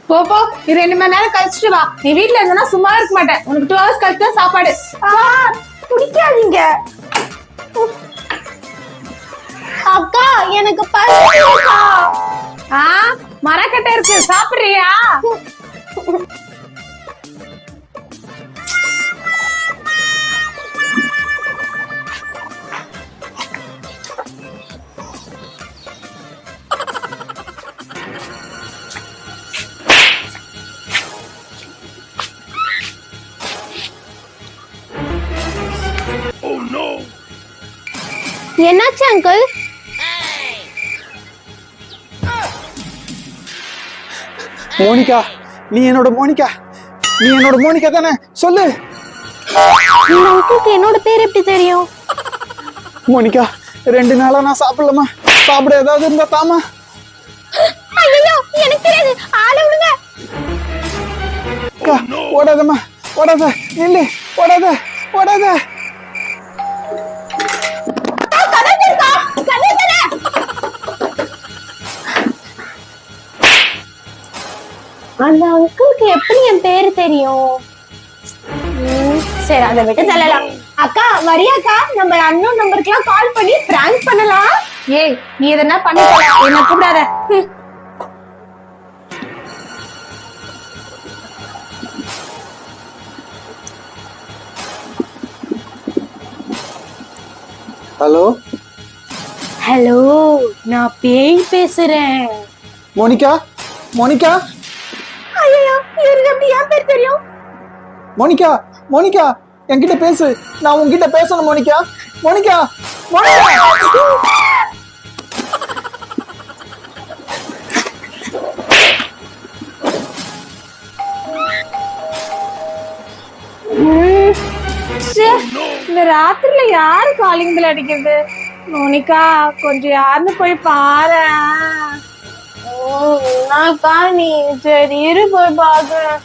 போ போ, நீ 2 மணி நேரம் கழிச்சிட்டு வா. நீ வீட்ல இருந்தா சும்மா இருக்க மாட்டேன். உனக்கு 2 hours கழிச்சு தான் சாப்பாடு. குடிக்காதீங்க அக்கா, எனக்கு பசிக்குதுக்கா. மரக்கட்டை இருக்கு, சாப்பிடுறியா? என்னாச்சு அங்கிள்? மோனிகா, நீ என்னோட மோனிகா தானே? சொல்லு. இந்த அங்கிளுக்கு என்னோட பேர் எப்படி தெரியும்? மோனிகா, 2 நாளா நான் சாப்பிடலமா. சாப்பிட ஏதாவது இருந்தா தாமா. ஐயோ, எனக்கு தெரியாது. ஆளை விடுங்க. ஓடாதம்மா, ஓடாத, நில்லு, ஓடாத. அந்த அங்கிளுக்கு எப்படி என் பேரு தெரியும்? சரி, அதை விட்டு தள்ளலாம். அக்கா வரியாக்கா, நம்ம அண்ணன் நம்பருக்குலாம் கால் பண்ணி பிராங்க் பண்ணலாம். ஏய், நீ எதனா பண்ணிக்கோ, என்ன கூப்பிடாத. ஹலோ ஹலோ, நான் பேய் பேசுறேன். மோனிகா. ஐயோ, இவருக்கு எப்படி என் பேர் தெரியும்? மோனிகா, என்கிட்ட பேசு. நான் உன்கிட்ட பேசணும். மோனிகா. இந்த ராத்திரில யாரு காலிங் பெல் அடிக்கிறது? மோனிகா, கொஞ்சம் யாருன்னு போய் பாரு. அக்கா, நீ சரி இரு, போய் பாக்குறேன்.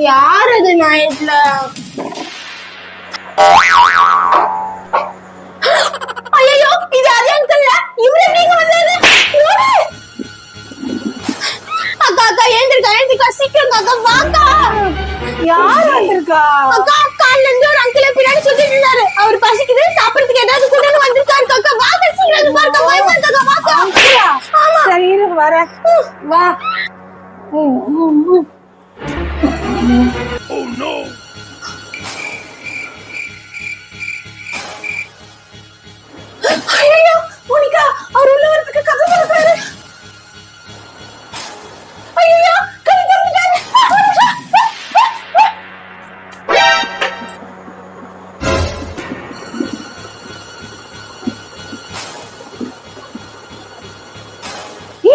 யார் அது நைட்ல? ஐயோ, இது அதே அங்கிள். இவரு நீங்க வந்தாரு. அக்கா, ஏந்திருக்கா, சீக்கிரம் அக்கா, வாக்கா. யார் வந்திருக்கா? அக்கா, கால்ல இருந்து ஒரு அங்கிள் பின்னாடி சுத்திட்டு இருந்தாரு. அவர் பசிக்குது, சாப்பிடுறதுக்கு ஏதாவது கொண்டு வந்திருக்காரு. அக்கா, வாங்க, சீக்கிரம் பாருங்க, பயமா வாக்கா. சரி, இரு, வரேன். வா. ஐயோ, மோனிகா, அவர் உள்ள வரதுக்கு கதவு திறக்கிறாரு. ஐயோ, கதவு திறந்துட்டாரு.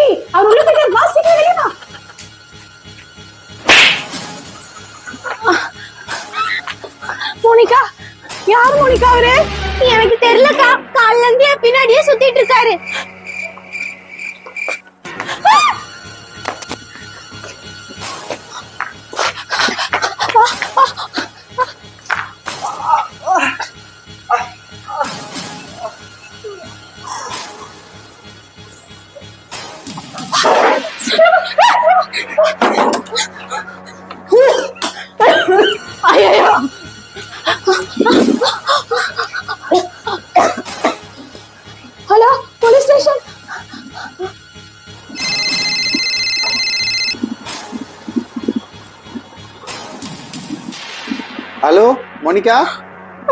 ஏய், அவர் உள்ள போயிட்டாரு. வா, சீக்கிரம் வெளிய வா. மோனிகா, யார் மோனிகா அவரு? எனக்கு தெரியலக்கா, கால்ல இருந்து என் பின்னாடியே சுத்திட்டு இருக்காரு. ஐயோ, hello, police station. Hello Monica.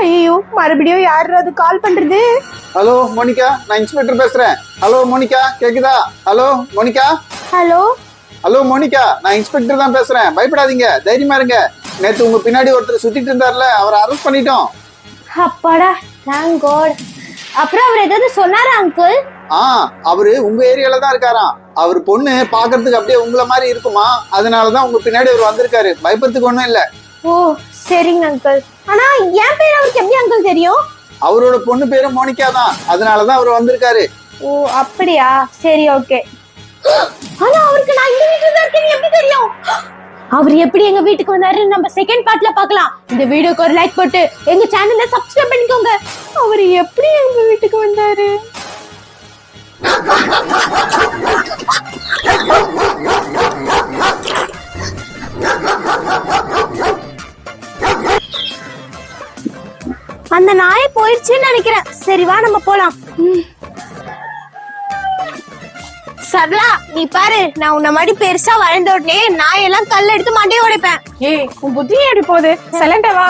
ஐயோ, மறுபடியும் யாரு அது கால் பண்றது? ஹலோ மோனிகா, நான் இன்ஸ்பெக்டர் பேசுறேன். ஹலோ மோனிகா, கேக்குதா? ஹலோ மோனிகா. ஹலோ மோனிகா, நான் இன்ஸ்பெக்டர் தான் பேசுறேன். பயப்படாதீங்க, தைரியமா இருங்க. நேத்து உங்க பின்னாடி ஒருத்தர் சுத்திட்டு இருந்தார்ல, அவரை அரெஸ்ட் பண்ணிட்டோம். அப்பாடா, தேங்க் காட். அப்புறம் அவர் ஏதாவது சொன்னாரா அங்கிள்? அவரு உங்க ஏரியால தான் இருக்காராம். அவர் பொண்ணு பாக்குறதுக்கு அப்படியே உங்கள மாதிரி இருக்குமா, அதனாலதான் உங்க பின்னாடி அவர் வந்திருக்காரு. பயப்படுறதுக்கு ஒண்ணும் இல்ல. ஓ, சரிங்க அங்கிள். ஆனா என் பேர் அவருக்கு எப்படி அங்கிள் தெரியும்? அவரோட பொண்ணு பேரு மோனிகா தான், அதனாலதான் அவர் வந்திருக்காரு. ஓ, அப்படியா? சரி, ஓகே. ஆனா அவருக்கு நான் இந்த வீட்டுல தான் இருக்கேன்னு எப்படி தெரியும்? அவர் எப்படி எங்க வீட்டுக்கு வந்தாருன்னு நம்ம செகண்ட் பார்ட்ல பார்க்கலாம். இந்த வீடியோக்கு ஒரு லைக் போட்டு எங்க சேனலை சப்ஸ்கிரைப் பண்ணிக்கோங்க. அவர் எப்படி எங்க வீட்டுக்கு வந்தாரு? அந்த நாய் போயிடுச்சுன்னு நினைக்கிறேன். சரி வா நம்ம போலாம். சரளா நீ பாரு, நான் உன்ன மாதிரி பெருசா வளர்ந்த உடனே நாய் எல்லாம் கல் எடுத்து மண்டையை உடைப்பேன். ஏய், உன் புத்தி எப்படி போகுது? சைலண்டா வா.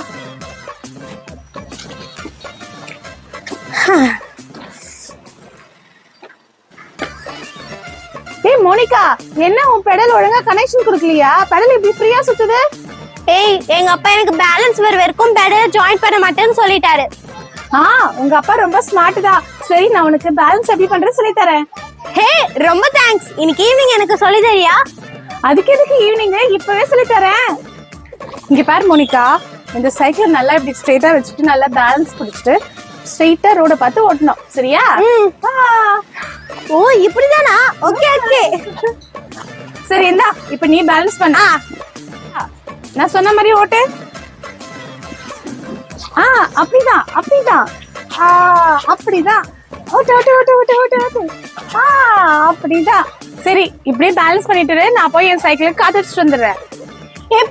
ஏய் மோனிகா, என்ன உன் பெடல் ஒழுங்கா கனெக்ஷன் கொடுக்கலையா? பெடல் இப்படி ஃப்ரீயா சுத்துது? ஏய், எங்க அப்பா எனக்கு பேலன்ஸ் வர வரைக்கும் பெடல் ஜாயின் பண்ண மாட்டேன்னு சொல்லிட்டாரு. உங்க அப்பா ரொம்ப ஸ்மார்ட் தான். சரி, நான் உனக்கு பேலன்ஸ் எப்படி பண்றது சொல்லி தரேன். ஹே, ரொம்ப தேங்க்ஸ். இன்னைக்கு ஈவினிங் எனக்கு சொல்லி தரியா? அதுக்கு எதுக்கு ஈவினிங்? இப்பவே சொல்லி தரேன். இங்க பாரு மோனிகா, இந்த சைக்கிள் நல்லா இப்படி ஸ்ட்ரெயிட்டா வச்சுட்டு நல்லா பேலன்ஸ் பிடிச்சிட்டு ஸ்ட்ரெயிட்டா ரோட பார்த்து ஓட்டணும். சரியா? ஓ இப்படிதானா? Okay okay. சரி இந்தா, இப்ப நீ பேலன்ஸ் பண்ண. நான் சொன்ன மாதிரி ஓட்டு. அப்படிதான் அப்படிதான். அப்படிதான். ஓட்டு ஓட்டு ஓட்டு ஓட்டு ஓட்டு ஓட்டு. அப்படிதான். சரி, இப்படியே பேலன்ஸ் பண்ணிட்டு நான் போய் என் சைக்கிளுக்கு காத்து வச்சுட்டு வந்துடுறேன்.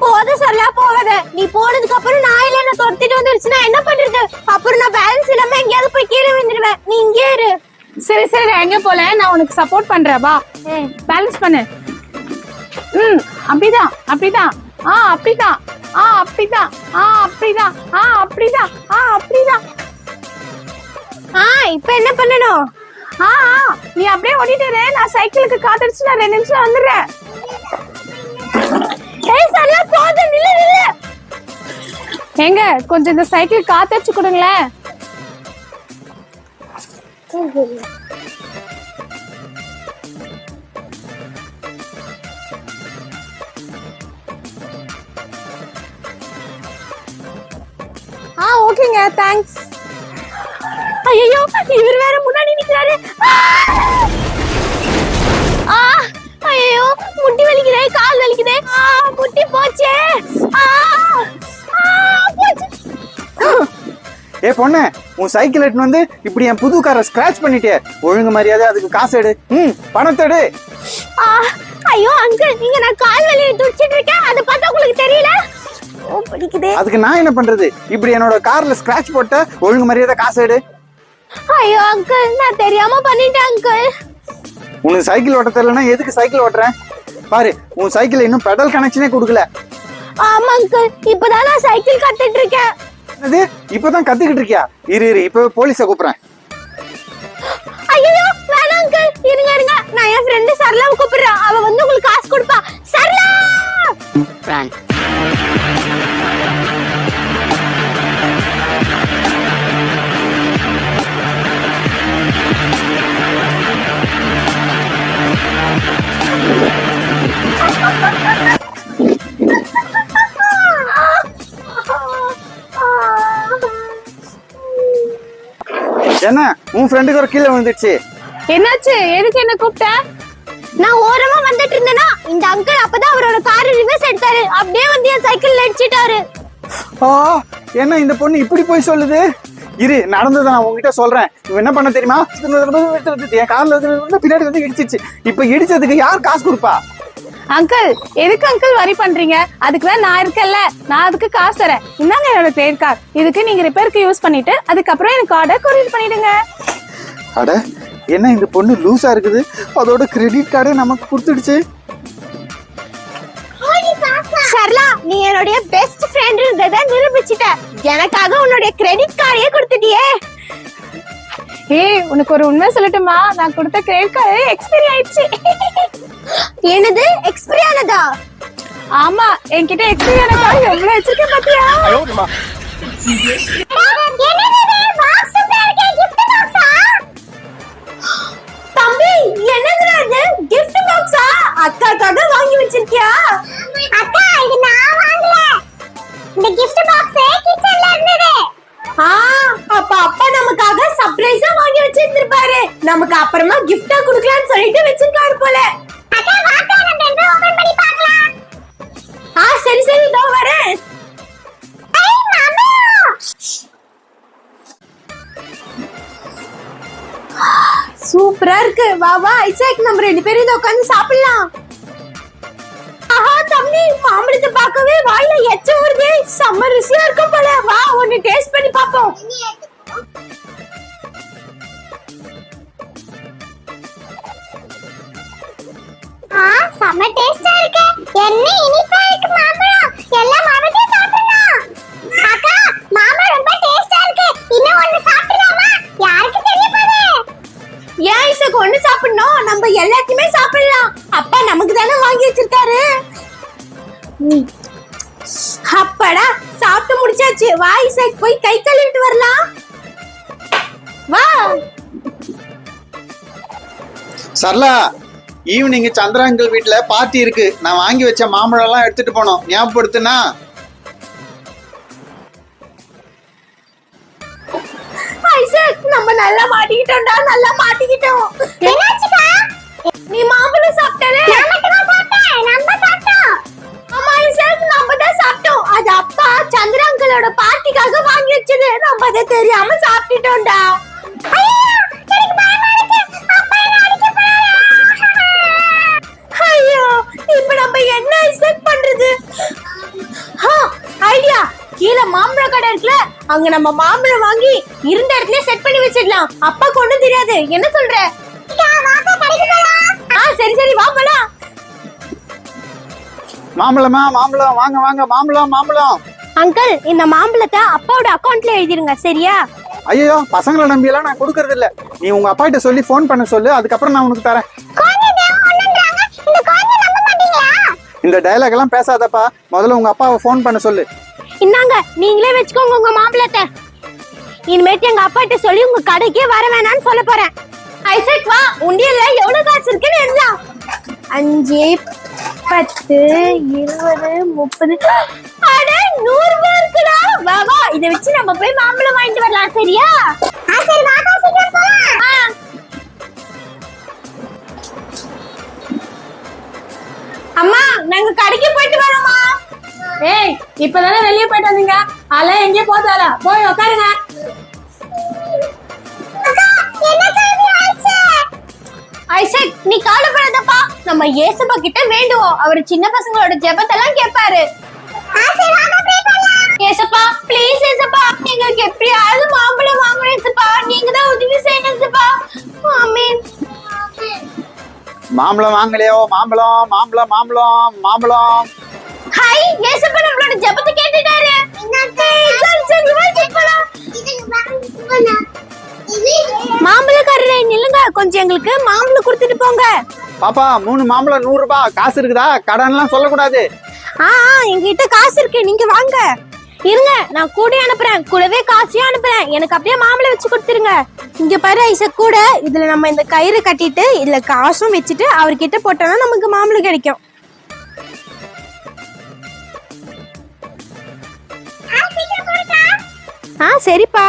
போத சொல்லா போகாத. நீ போனதுக்கு அப்புறம் நாயில என்ன தொடுத்துட்டு வந்துருச்சுன்னா என்ன பண்றது? அப்புறம் நான் பேலன்ஸ் இல்லாம எங்கேயாவது போய் கீழே விழுந்துடுவேன். நீ இங்கே இரு. சரி சரி, நான் எங்க போல, நான் உனக்கு சப்போர்ட் பண்றேன். வா, பேலன்ஸ் பண்ணு. அப்படிதான் அப்படிதான். அப்படிதான். அப்படிதான். அப்படிதான். அப்படிதான். அப்படிதான். இப்ப என்ன பண்ணணும்? நீ அப்படியே ஓடிட்டு, நான் சைக்கிளுக்கு காத்தடிச்சு நான் 2 நிமிஷம் வந்துடுறேன். எங்க கொஞ்சம் இந்த சைக்கிள் காத்தடிச்சு கொடுங்களேன். ஓகேங்க, தேங்க்ஸ். ஐயோ, இவர் வேற முன்னாடி நிக்கிறாரு. ஐயோ, முட்டி வலிக்குதே, கால் வலிக்குதே. முட்டி போச்சே. ஏ பொண்ணு, உன் சைக்கிள் எடுத்து வந்து இப்படி என் புது காரை ஸ்கிராச் பண்ணிட்டே. ஒழுங்கு மரியாதை அதுக்கு காசு எடு. பணத்தை எடு. ஐயோ அங்கிள், நீங்க நான் கால் வலியை துடிச்சிட்டு இருக்கேன், அதை பார்த்தா உங்களுக்கு தெரியல? படிக்குதே. அதுக்கு நான் என்ன பண்றது? இப்படி என்னோட கார்ல ஸ்கிராச் போட்ட. ஒழுங்கு மரியாதை காசு எடு. ஐயோ அங்கிள், நான் தெரியாம பண்ணிட்டேன் அங்கிள். உனக்கு சைக்கிள் ஓட்ட தெரியலன்னா எதுக்கு சைக்கிள் ஓட்டுறேன்? பாரு, உன் சைக்கிள் இன்னும் பெடல் கனெக்ஷனே கொடுக்கல. ஆமா அங்கிள், இப்பதான் நான் சைக்கிள் கத்துட்டு இருக்கேன். அது இப்பதான் கத்துக்கிட்டு இருக்கியா? இரு இப்ப போலீஸ கூப்பிடுறேன். ஐயோ வேணாம் அங்கிள், இருங்க இருங்க, நான் என் ஃப்ரெண்ட் சரளாவை கூப்பிடுறேன். அவ வந்து உங்களுக்கு காசு கொடுப்பா. சரளா! என்ன, உன் ஃப்ரெண்டுக்கு ஒரு கீழே விழுந்துச்சு. என்னாச்சு? எதுக்கு என்ன கூப்பிட்ட? நான் ஓரமா வந்துட்டு இருந்தேனா, இந்த அங்கிள் அப்பதான் அவரோட காரை ரிவர்ஸ் எடுத்தாரு. அப்படியே வந்து என் சைக்கிள் அடிச்சிட்டாரு. என்ன இந்த பொண்ணு இப்படி போய் சொல்லுது? இரு, நடந்ததை நான் உங்ககிட்ட சொல்றேன். இவன் என்ன பண்ண தெரியுமா? என் கார்ல பின்னாடி வந்து இடிச்சிச்சு. இப்ப இடிச்சதுக்கு யார் காசு கொடுப்பா? அங்கிள், எதுக்கு அங்கிள் வரி பண்றீங்க? அதுக்குதான் நான் இருக்கேன்ல, நான் அதுக்கு காசு தரேன். இந்தாங்க என்னோட கிரெடிட் கார்டு. இதுக்கு நீங்க ரிப்பேருக்கு யூஸ் பண்ணிட்டு அதுக்கப்புறம் எனக்கு ஆர்டர் கொரியர் பண்ணிடுங்க. அட, என்ன இந்த பொண்ணு லூசா இருக்குது? அதோட கிரெடிட் கார்டே நமக்கு கொடுத்துடுச்சு. சரளா, நீ என்னுடைய பெஸ்ட் ஃப்ரெண்ட்ன்றத நிரூபிச்சிட்ட. எனக்காக உன்னுடைய கிரெடிட் கார்டையே கொடுத்துட்டியே. உனக்கு ஒரு உண்மை சொல்லட்டுமா? நான் கொடுத்த கிரெடிட் கார்டு எக்ஸ்பைரி ஆயிடுச்சு. என்னது எக்ஸ்பைரி ஆனதா? ஆமா, என்கிட்ட எக்ஸ்பைரி ஆன கார்டு எவ்வளவு வச்சிருக்கேன் பாத்தியா? தம்பி, என்னதுடா இது? gift box-ஆ? அக்காக்காக வாங்கி வச்சிருக்கியா? அக்கா, இது நான் வாங்கல. இந்த gift box கிச்சன்ல இருந்தது. அப்ப அப்பா நமக்காக சர்ப்ரைஸா வாங்கி வச்சிருந்திருப்பாரு. நமக்கு அப்புறமா gift-ஆ குடுக்கலாம்னு சொல்லிட்டு வச்சிருக்காரு போல. அக்கா, வாங்க நம்ம ரெண்டு ஓபன் பண்ணி பார்க்கலாம். சரி சரி இதோ வரேன். சூப்பரா இருக்கு. வா வா ஐசக், நம்ம 2 பேரும் இத உட்கார்ந்து சாப்பிடலாம். ஆஹா தம்பி, மாம்பழத்தை பார்க்கவே வாயில எச்ச ஊறுதே. செம்ம ருசியா இருக்கும் போல. வா ஒன்னு டேஸ்ட் பண்ணி பாப்போம். செம்ம டேஸ்டா இருக்கு. என்ன இனிப்பா இருக்கு மாம்பழம். எல்லா மாம்பழத்தையும் சாப்பிடலாம். அக்கா, மாம்பழம் ரொம்ப டேஸ்டா இருக்கு. இன்னும் ஒன்னு சாப்பிடலாமா? யாருக்கு தெரிய போகுது? ஏன் ஐசக் ஒன்னு சாப்பிடணும்? நம்ம எல்லாத்தையுமே சாப்பிடலாம். அப்பா நமக்கு தானே வாங்கி வச்சிருக்காரு. அப்படா சாப்பிட்டு முடிச்சாச்சு. வா ஐசக், போய் கை கழுவிட்டு வரலாம். வா. சரளா, ஈவினிங் சந்திரா அங்கிள் வீட்டுல பார்ட்டி இருக்கு. நான் வாங்கி வச்ச மாம்பழம் எல்லாம் எடுத்துட்டு போனோம், ஞாபகப்படுத்துனா. ஐசக், நம்ம நல்லா மாட்டிக்கிட்டோம்டா, நல்லா மாட்டிக்கிட்டோம். என்னாச்சுக்கா? நீ மாம்பழம் சாப்பிட்டலே? நான் மட்டுமா சாப்பிட்டேன்? நம்ம சாப்பிட்டோம். ஆமா ஐசக், நம்ம தான் சாப்பிட்டோம். அது அப்பா சந்திரா அங்கிளோட பார்ட்டிக்காக வாங்கி வச்சது. நம்ம அதை தெரியாம சாப்பிட்டுட்டோம்டா. ஐயோ, எனக்கு பயமா இருக்கு. அப்பா என்ன அடிக்க போறாரு. ஐயோ, இப்ப நம்ம என்ன ஐசக் பண்றது? ஐடியா, கீழ மாம்பழ கடை இருக்குல்ல, அங்க நம்ம மாம்பழம் வாங்கி இருந்த இடத்துல செட் பண்ணி வச்சிடலாம். அப்பாக்கு ஒண்ணும் தெரியாது. என்ன சொல்ற? சரி சரி வா போலாம். மாம்பழமா மாம்பழம், வாங்க வாங்க, மாம்பழம் மாம்பழம். அங்கிள், இந்த மாம்பழத்தை அப்பாவோட அக்கவுண்ட்ல எழுதிருங்க, சரியா? ஐயோ, பசங்களை நம்பி எல்லாம் நான் கொடுக்கறது இல்ல. நீ உங்க அப்பா கிட்ட சொல்லி ஃபோன் பண்ண சொல்லு, அதுக்கப்புறம் நான் உனக்கு தரேன். இந்த டயலாக் எல்லாம் பேசாதப்பா. முதல்ல உங்க அப்பாவை ஃபோன் பண்ண சொல்லு. இந்தாங்க, நீங்களே வச்சுக்கோங்க உங்க மாம்பழத்தை. இனிமேட்டு எங்க அப்பா கிட்ட சொல்லி உங்க கடைக்கே வர வேணாம்னு சொல்ல போறேன். ஐசக் வா, உண்டியல்ல எவ்வளவு காசு இருக்குன்னு எழுதலாம். 5 10 20 30 அட 100 ரூபாய் இருக்குடா. வா வா, இத வச்சு நம்ம போய் மாம்பழம் வாங்கிட்டு வரலாம், சரியா? சரி வாங்க, சீக்கிரம் போலாம். அம்மா, நாங்க கடைக்கு போயிட்டு வரோமா? ஏய், இப்பதானே வெளியே போயிட்டு வந்தீங்க. அல எங்கே போதால போய் உட்காருங்க. ஐசக், நீ கவலைப்படாதப்பா. நம்ம ஏசப்பா கிட்ட வேண்டுவோம். அவர் சின்ன பசங்களோட ஜெபத்தெல்லாம் கேட்பாரு. ஏசப்பா, ப்ளீஸ் ஏசப்பா, எங்களுக்கு எப்படியாவது மாம்பழம் வாங்கணும் ஏசப்பா. நீங்க தான் உதவி செய்யணும் ஏசப்பா. ஆமென். மாம்பழம் வாங்கலையோ? மாம்பழம் மாம்பழம் மாம்பழம் மாம்பழம். ஹாய், ஏசப்பா நம்மளோட ஜெபத்தை கேட்டுட்டாரு. சரி சரி வா செக் பண்ணலாம். மாம்பழக்காரரே நில்லுங்க, கொஞ்சம் எங்களுக்கு மாம்பழம் கொடுத்துட்டு போங்க. பாப்பா, 3 மாம்பழம் 100 ரூபாய். காசு இருக்குதா? கடன்லாம் சொல்லக்கூடாது. என்கிட்ட காசு இருக்கு, நீங்க வாங்க. இருங்க, நான் கூட அனுப்புறேன். கூடவே காசையும் அனுப்புறேன். எனக்கு அப்படியே மாம்பழம் வச்சு கொடுத்துருங்க. இங்க பாரு ஐசக், கூட இதுல நம்ம இந்த கயிறு கட்டிட்டு இதுல காசும் வச்சுட்டு அவர்கிட்ட போட்டோம்னா நமக்கு மாம்பழம் கிடைக்கும். சரிப்பா.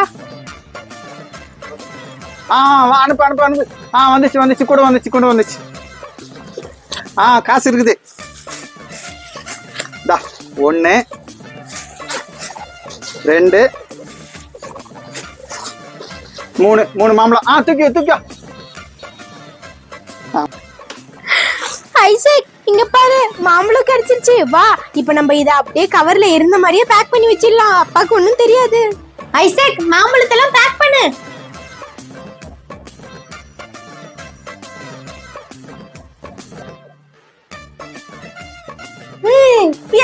வா, அனுப்பு அனுப்பு அனுப்பு. வந்துச்சு வந்துச்சு, கூட வந்துச்சு கூட வந்துச்சு. காசு இருக்குது. 1 2 3 மாம்பழம். தூக்கியோ. ஐசக், இங்க பாரு, மாம்பழம் கிடைச்சிருச்சு. வா, இப்ப நம்ம இத அப்படியே கவர்ல இருந்த மாதிரியே பேக் பண்ணி வச்சிடலாம். அப்பாக்கு ஒண்ணும் தெரியாது. ஐசக், மாம்பழத்தெல்லாம் பேக் பண்ணு.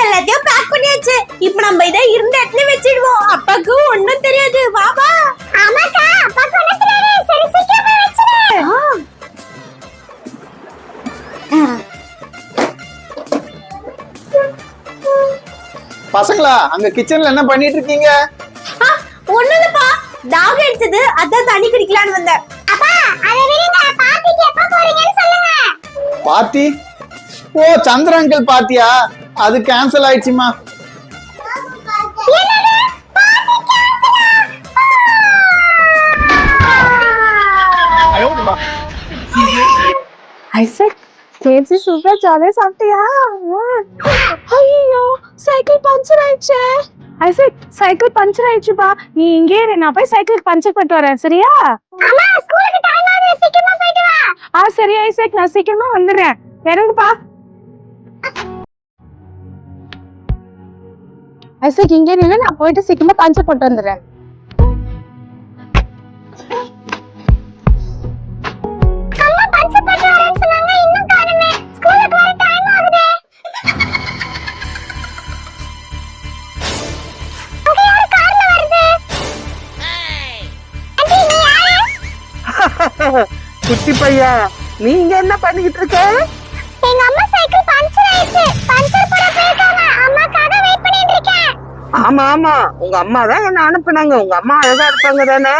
எல்லாத்தையும் பேக் பண்ணியாச்சு. இப்ப நம்ம இதை இருந்த இடத்துல வச்சிடுவோம். அப்பாக்கு ஒண்ணும் தெரியாது. வா வா. ஆமாக்கா, அப்பாக்கு ஒண்ணும் தெரியாது. சரி சீக்கிரம் போய் வச்சிடு. பசங்களா, அங்க கிச்சன்ல என்ன பண்ணிட்டு இருக்கீங்க? ஒண்ணும் இல்லப்பா, தாக எடுத்தது, அதான் தண்ணி குடிக்கலான்னு வந்தேன். அப்பா, அதை விடுங்க. பார்ட்டிக்கு எப்ப போறீங்கன்னு சொல்லுங்க. பார்ட்டி? ஓ, சந்திரா அங்கிள் பார்ட்டியா? அது கேன்சல் ஆயிடுச்சுமா. ஐசக், சரி சூப்பர் ஜாலியா சாப்பிட்டியா? ஐயோ சைக்கிள் பஞ்சர் ஆயிடுச்சு. ஐசக் சைக்கிள் பஞ்சர் ஆயிடுச்சுப்பா. நீ இங்கே இரு, நான் போய் சைக்கிள் பஞ்சர் பண்ணிட்டு வரேன் சரியா? அம்மா ஸ்கூலுக்கு டைம் ஆகுது, சீக்கிரமா போயிட்டு வா. சரி ஐசக், நான் சீக்கிரமா வந்துடுறேன். இறங்குப்பா. ஐசக் இங்கே நின்று, நான் போயிட்டு சீக்கிரமா பஞ்சர் போட்டு வந்துடுறேன். அம்மா பஞ்சர் போட்டு வரேன்னு சொன்னாங்க, இன்னும் காணுமே. ஸ்கூலுக்கு வர டைம் ஆகுது. அங்க யாரு கார்ல வருது? ஆண்டி நீ யாரு? குட்டி பையா, நீங்க என்ன பண்ணிக்கிட்டு இருக்க? எங்க அம்மா சைக்கிள் பஞ்சர் ஆயிடுச்சு, பஞ்சர் போட போயிருக்காங்க. அம்மாக்காக வெயிட் பண்ணிட்டு இருக்கேன். ஆமா ஆமா, உங்க அம்மா தான் என்ன அனுப்புனாங்க. உங்க அம்மா அழகா இருப்பாங்க தானே,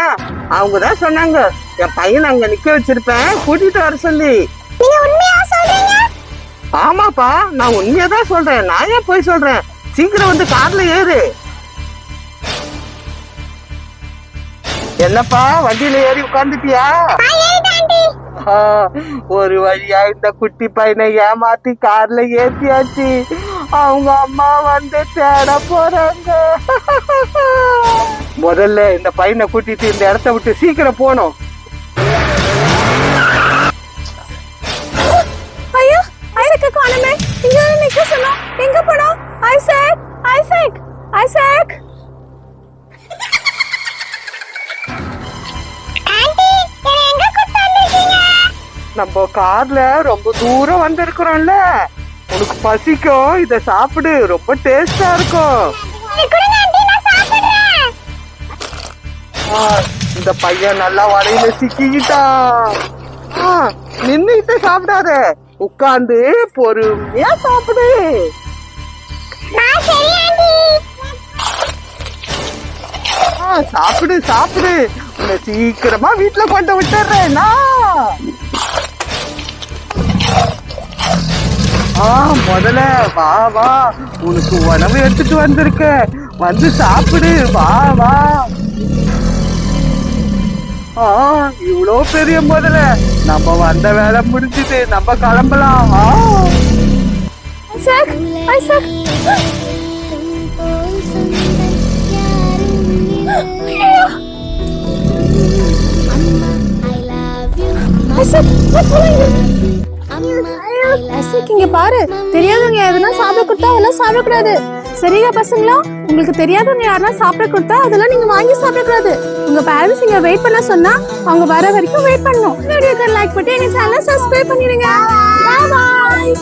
அவங்க தான் சொன்னாங்க என் பையனை அங்க நிக்க வச்சிருப்பேன், கூட்டிட்டு வர சொல்லி. நீங்க உண்மையா சொல்றீங்க? ஆமாப்பா, நான் உண்மையா தான் சொல்றேன். நான் ஏன் போய் சொல்றேன்? சீக்கிரம் வந்து கார்ல ஏறு. என்னப்பா வண்டியில ஏறி உட்கார்ந்துட்டியா? ஒரு வழியா இந்த குட்டி பையனை ஏமாத்தி கார்ல ஏத்தியாச்சு. அவங்க அம்மா வந்து தேட போறாங்க. முதல்ல இந்த பையனை கூட்டிட்டு இந்த இடத்த விட்டு சீக்கிரம் போனோம். ஐயோ ஐசக்க காணுமே. இங்க நிக்க சொன்னோம், எங்க போனோம்? Isaac Isaac Isaac. ஆண்டி என்ன எங்க கூட்டி வந்திருக்கீங்க? நம்ம கார்ல ரொம்ப தூரம் வந்திருக்கிறோம்ல, உனக்கு பசிக்கும், இத சாப்பிடு, ரொம்ப டேஸ்டா இருக்கும். இது கொடுங்க ஆண்டி, நான் சாப்பிடுறேன். இந்த பையன் நல்லா வலையில சிக்கிக்கிட்டான். நின்னுட்டு சாப்பிடாத, உட்கார்ந்து பொறுமையா சாப்பிடு. சரி ஆண்டி. சாப்பிடு சாப்பிடு, உன்னை சீக்கிரமா வீட்டுல கொண்டு விட்டுறேன். முதல்ல வா வா, உனக்கு உணவு எடுத்துட்டு வந்திருக்க, வந்து சாப்பிடு, வா வா. இவ்வளோ பெரிய முதல்ல, நம்ம வந்த வேலை முடிஞ்சுது, நம்ம கிளம்பலாம். Isaac Isaac. ஐசக் இங்க பாரு, தெரியாதவங்க யாருன்னா சாப்பிட கொடுத்தா அதெல்லாம் சாப்பிடக்கூடாது சரியா பசங்களா? உங்களுக்கு தெரியாதவங்க யாருன்னா சாப்பிட கொடுத்தா அதெல்லாம் நீங்க வாங்கி சாப்பிடக்கூடாது. உங்க பேரண்ட்ஸ் இங்க வெயிட் பண்ண சொன்னா அவங்க வர வரைக்கும் வெயிட் பண்ணணும். வீடியோக்கு லைக் பண்ணி எங்க சேனலை சப்ஸ்கிரைப் பண்ணிடுங்க. பாய் பாய்.